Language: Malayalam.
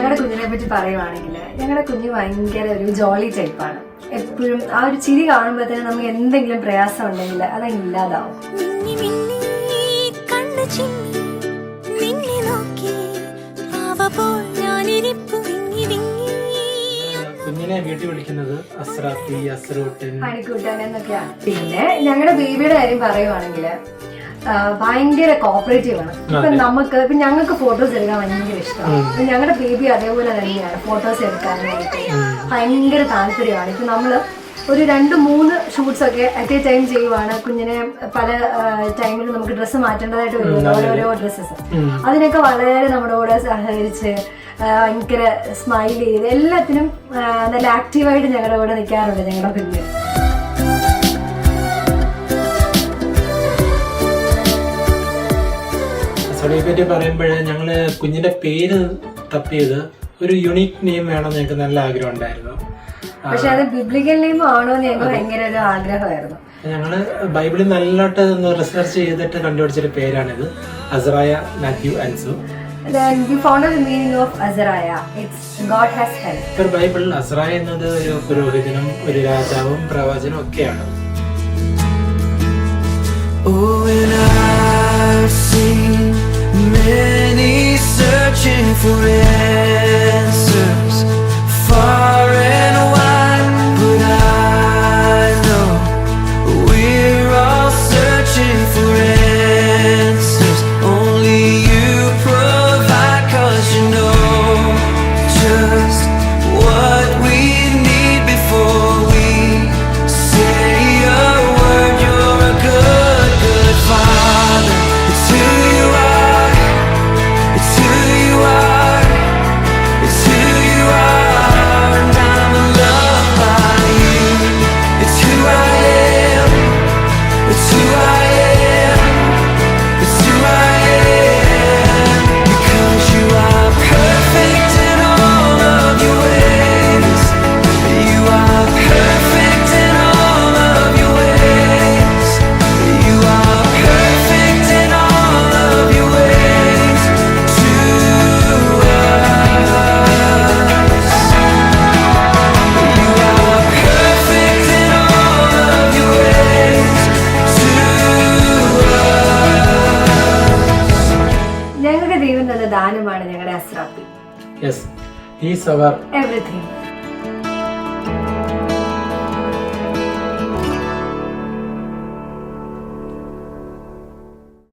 ഞങ്ങളുടെ കുഞ്ഞിനെ പറ്റി പറയുവാണെങ്കിൽ ഞങ്ങളുടെ കുഞ്ഞ് ഭയങ്കര ഒരു ജോളി ടൈപ്പാണ്. എപ്പോഴും ആ ഒരു ചിരി കാണുമ്പോഴത്തേനും നമുക്ക് എന്തെങ്കിലും പ്രയാസം ഉണ്ടെങ്കിൽ അതങ്ങ് ഇല്ലാതാവും. കുഞ്ഞിനെ വീട്ടിൽ വിളിക്കുന്നത് അസ്രാഫി, അസ്രൂട്ടൻ, മണിക്കൂട്ടൻ എന്നൊക്കെയാണ്. പിന്നെ ഞങ്ങളുടെ ബേബിയുടെ കാര്യം പറയുവാണെങ്കിൽ ഭയങ്കര കോപ്പറേറ്റീവ് ആണ്. ഇപ്പൊ ഞങ്ങൾക്ക് ഫോട്ടോസ് എടുക്കാൻ ഭയങ്കര ഇഷ്ടമാണ്. ഞങ്ങളുടെ ബേബി അതേപോലെ തന്നെയാണ്, ഫോട്ടോസ് എടുക്കാനായിട്ട് ഭയങ്കര താല്പര്യമാണ്. ഇപ്പൊ നമ്മള് ഒരു 2-3 ഷൂട്ട്സ് ഒക്കെ അറ്റ് എ ടൈം ചെയ്യുവാണ്. കുഞ്ഞിനെ പല ടൈമിൽ നമുക്ക് ഡ്രസ്സ് മാറ്റേണ്ടതായിട്ട് വരുമല്ലോ, ഓരോരോ ഡ്രസ്സസ്. അതിനൊക്കെ വളരെ നമ്മുടെ കൂടെ സഹകരിച്ച് ഭയങ്കര സ്മൈൽ ചെയ്ത് എല്ലാത്തിനും നല്ല ആക്റ്റീവായിട്ട് ഞങ്ങളുടെ കൂടെ നിൽക്കാറുണ്ട് ഞങ്ങളുടെ കുഞ്ഞ്. അസോളയെ പറ്റി പറയുമ്പോഴേ ഞങ്ങള് കുഞ്ഞിന്റെ പേര് തപ്പിയത് ഒരു യുണീക് നെയിം വേണമെന്ന് ഞങ്ങൾക്ക് നല്ല ആഗ്രഹം ഉണ്ടായിരുന്നു. പക്ഷെ അത് ബിബ്ലിക്കൽ നെയിം ആണോ എന്ന് ഞങ്ങൾക്ക് ഭയങ്കര ഒരു ആഗ്രഹമായിരുന്നു. ഞങ്ങള് ബൈബിളിൽ നല്ലോട്ട് ഒന്ന് റിസർച്ച് ചെയ്തിട്ട് കണ്ടുപിടിച്ചൊരു പേരാണിത്, അസറായ Mathew Ansu. We found out the meaning of Azariah. It's God has helped. ബൈബിളിൽ അസറായ എന്നത് ഒരു പുരോഹിതനും ഒരു രാജാവും പ്രവാചനും ഒക്കെയാണ്. Oh, and I've seen many searching for answers far and wide, but I know we're all searching for answers. Only you provide, 'cause you know just what we need before we say a word. You're a good Father. It's who you are. It's who you are. It's who you are. And I'm loved by you. It's who I am. It's who I am. It's who I am. Because you are perfect in all of your ways. You are perfect in all of your ways. You are perfect in all of your ways to us. You are perfect in all of your ways to us. ഞങ്ങൾക്ക് ദൈവം തന്ന ദാനമാണ് ഞങ്ങളുടെ Asrafi. Yes, he's our everything.